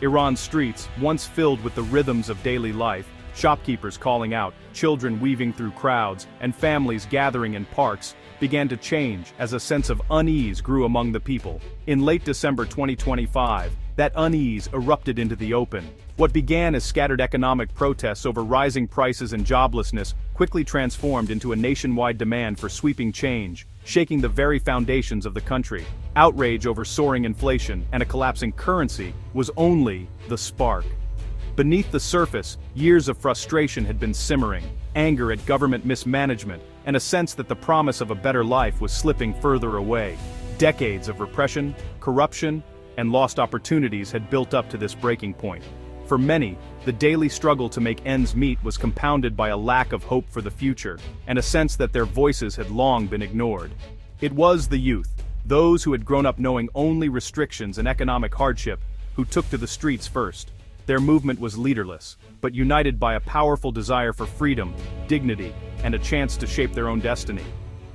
Iran's streets, once filled with the rhythms of daily life, shopkeepers calling out, children weaving through crowds, and families gathering in parks, began to change as a sense of unease grew among the people. In late December 2025, that unease erupted into the open. What began as scattered economic protests over rising prices and joblessness quickly transformed into a nationwide demand for sweeping change, shaking the very foundations of the country. Outrage over soaring inflation and a collapsing currency was only the spark. Beneath the surface, years of frustration had been simmering, anger at government mismanagement, and a sense that the promise of a better life was slipping further away. Decades of repression, corruption, and lost opportunities had built up to this breaking point. For many, the daily struggle to make ends meet was compounded by a lack of hope for the future, and a sense that their voices had long been ignored. It was the youth, those who had grown up knowing only restrictions and economic hardship, who took to the streets first. Their movement was leaderless, but united by a powerful desire for freedom, dignity, and a chance to shape their own destiny.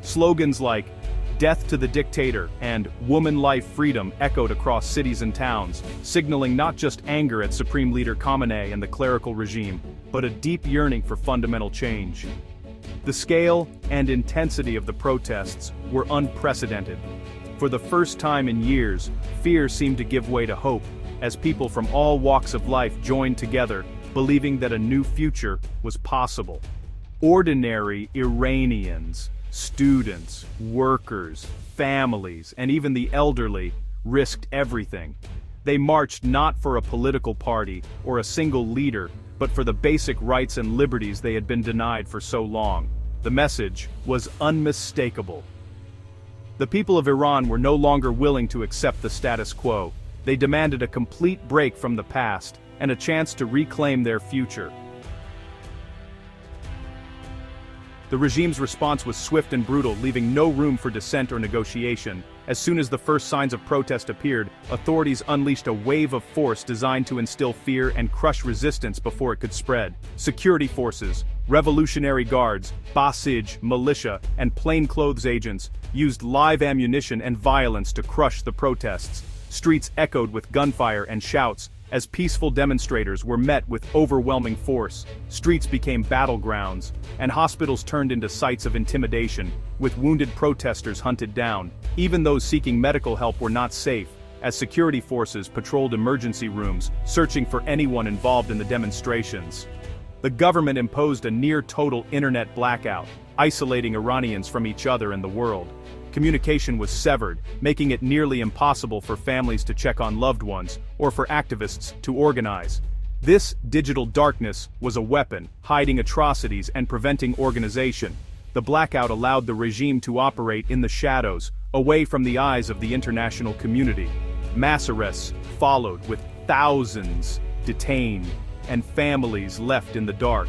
Slogans like "Death to the Dictator" and "Woman Life Freedom" echoed across cities and towns, signaling not just anger at Supreme Leader Khamenei and the clerical regime, but a deep yearning for fundamental change. The scale and intensity of the protests were unprecedented. For the first time in years, fear seemed to give way to hope, as people from all walks of life joined together, believing that a new future was possible. Ordinary Iranians, students, workers, families, and even the elderly risked everything. They marched not for a political party or a single leader, but for the basic rights and liberties they had been denied for so long. The message was unmistakable. The people of Iran were no longer willing to accept the status quo. They demanded a complete break from the past and a chance to reclaim their future. The regime's response was swift and brutal, leaving no room for dissent or negotiation. As soon as the first signs of protest appeared, authorities unleashed a wave of force designed to instill fear and crush resistance before it could spread. Security forces, Revolutionary Guards, Basij, militia, and plainclothes agents used live ammunition and violence to crush the protests. Streets echoed with gunfire and shouts, as peaceful demonstrators were met with overwhelming force. Streets became battlegrounds, and hospitals turned into sites of intimidation, with wounded protesters hunted down. Even those seeking medical help were not safe, as security forces patrolled emergency rooms, searching for anyone involved in the demonstrations. The government imposed a near-total internet blackout, isolating Iranians from each other and the world. Communication was severed, making it nearly impossible for families to check on loved ones, or for activists to organize. This digital darkness was a weapon, hiding atrocities and preventing organization. The blackout allowed the regime to operate in the shadows, away from the eyes of the international community. Mass arrests followed, with thousands detained, and families left in the dark.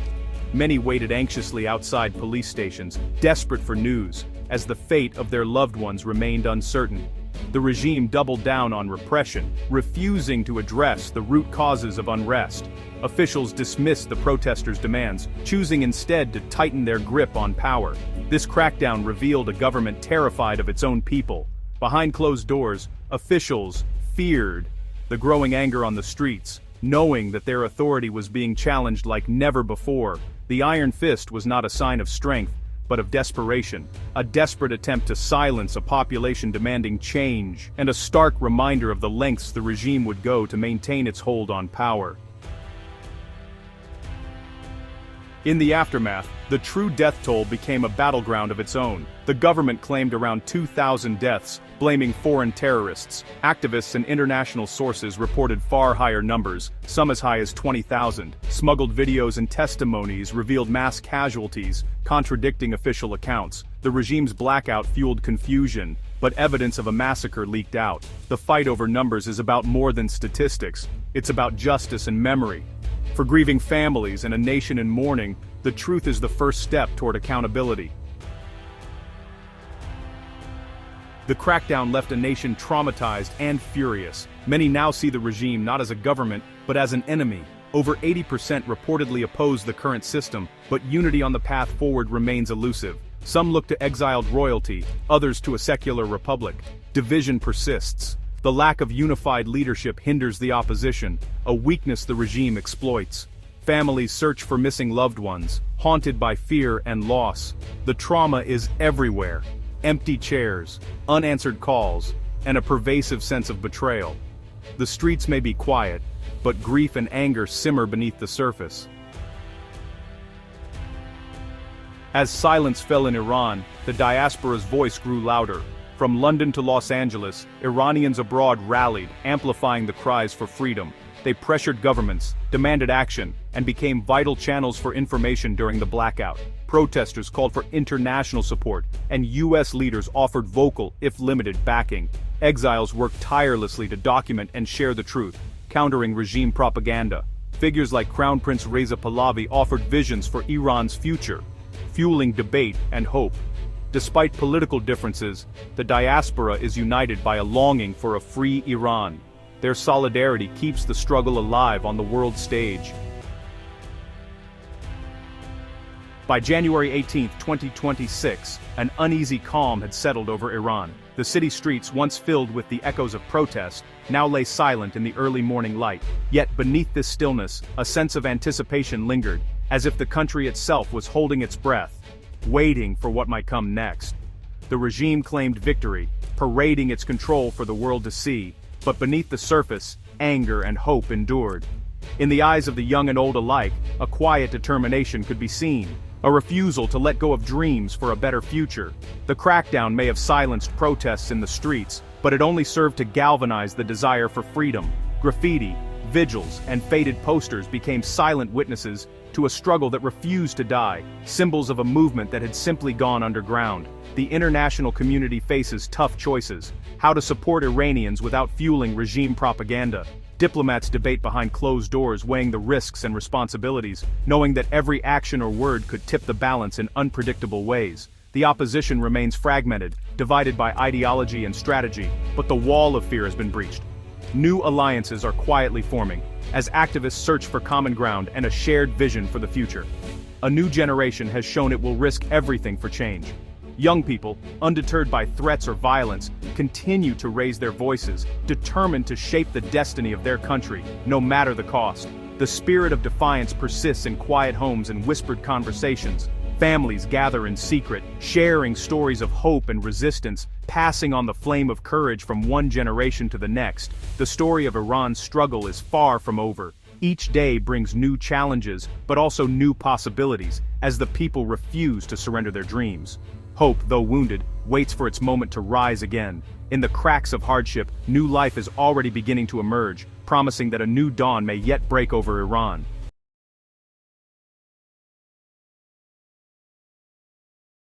Many waited anxiously outside police stations, desperate for news, as the fate of their loved ones remained uncertain. The regime doubled down on repression, refusing to address the root causes of unrest. Officials dismissed the protesters' demands, choosing instead to tighten their grip on power. This crackdown revealed a government terrified of its own people. Behind closed doors, officials feared the growing anger on the streets, knowing that their authority was being challenged like never before. The iron fist was not a sign of strength, but of desperation, a desperate attempt to silence a population demanding change, and a stark reminder of the lengths the regime would go to maintain its hold on power. In the aftermath, the true death toll became a battleground of its own. The government claimed around 2,000 deaths, blaming foreign terrorists. Activists and international sources reported far higher numbers, some as high as 20,000. Smuggled videos and testimonies revealed mass casualties, contradicting official accounts. The regime's blackout fueled confusion, but evidence of a massacre leaked out. The fight over numbers is about more than statistics. It's about justice and memory. For grieving families and a nation in mourning, the truth is the first step toward accountability. The crackdown left a nation traumatized and furious. Many now see the regime not as a government, but as an enemy. Over 80% reportedly oppose the current system, but unity on the path forward remains elusive. Some look to exiled royalty, others to a secular republic. Division persists. The lack of unified leadership hinders the opposition, a weakness the regime exploits. Families search for missing loved ones, haunted by fear and loss. The trauma is everywhere. Empty chairs, unanswered calls, and a pervasive sense of betrayal. The streets may be quiet, but grief and anger simmer beneath the surface. As silence fell in Iran, the diaspora's voice grew louder. From London to Los Angeles, Iranians abroad rallied, amplifying the cries for freedom. They pressured governments, demanded action, and became vital channels for information during the blackout. Protesters called for international support, and U.S. leaders offered vocal, if limited, backing. Exiles worked tirelessly to document and share the truth, countering regime propaganda. Figures like Crown Prince Reza Pahlavi offered visions for Iran's future, fueling debate and hope. Despite political differences, the diaspora is united by a longing for a free Iran. Their solidarity keeps the struggle alive on the world stage. By January 18, 2026, an uneasy calm had settled over Iran. The city streets, once filled with the echoes of protest, now lay silent in the early morning light. Yet beneath this stillness, a sense of anticipation lingered, as if the country itself was holding its breath, waiting for what might come next. The regime claimed victory, parading its control for the world to see, but beneath the surface, anger and hope endured. In the eyes of the young and old alike, a quiet determination could be seen, a refusal to let go of dreams for a better future. The crackdown may have silenced protests in the streets, but it only served to galvanize the desire for freedom. Graffiti, vigils, and faded posters became silent witnesses to a struggle that refused to die, symbols of a movement that had simply gone underground. The international community faces tough choices: how to support Iranians without fueling regime propaganda. Diplomats debate behind closed doors, weighing the risks and responsibilities, knowing that every action or word could tip the balance in unpredictable ways. The opposition remains fragmented, divided by ideology and strategy, but the wall of fear has been breached. New alliances are quietly forming, as activists search for common ground and a shared vision for the future. A new generation has shown it will risk everything for change. Young people, undeterred by threats or violence, continue to raise their voices, determined to shape the destiny of their country, no matter the cost. The spirit of defiance persists in quiet homes and whispered conversations. Families gather in secret, sharing stories of hope and resistance, passing on the flame of courage from one generation to the next. The story of Iran's struggle is far from over. Each day brings new challenges, but also new possibilities, as the people refuse to surrender their dreams. Hope, though wounded, waits for its moment to rise again. In the cracks of hardship, new life is already beginning to emerge, promising that a new dawn may yet break over Iran.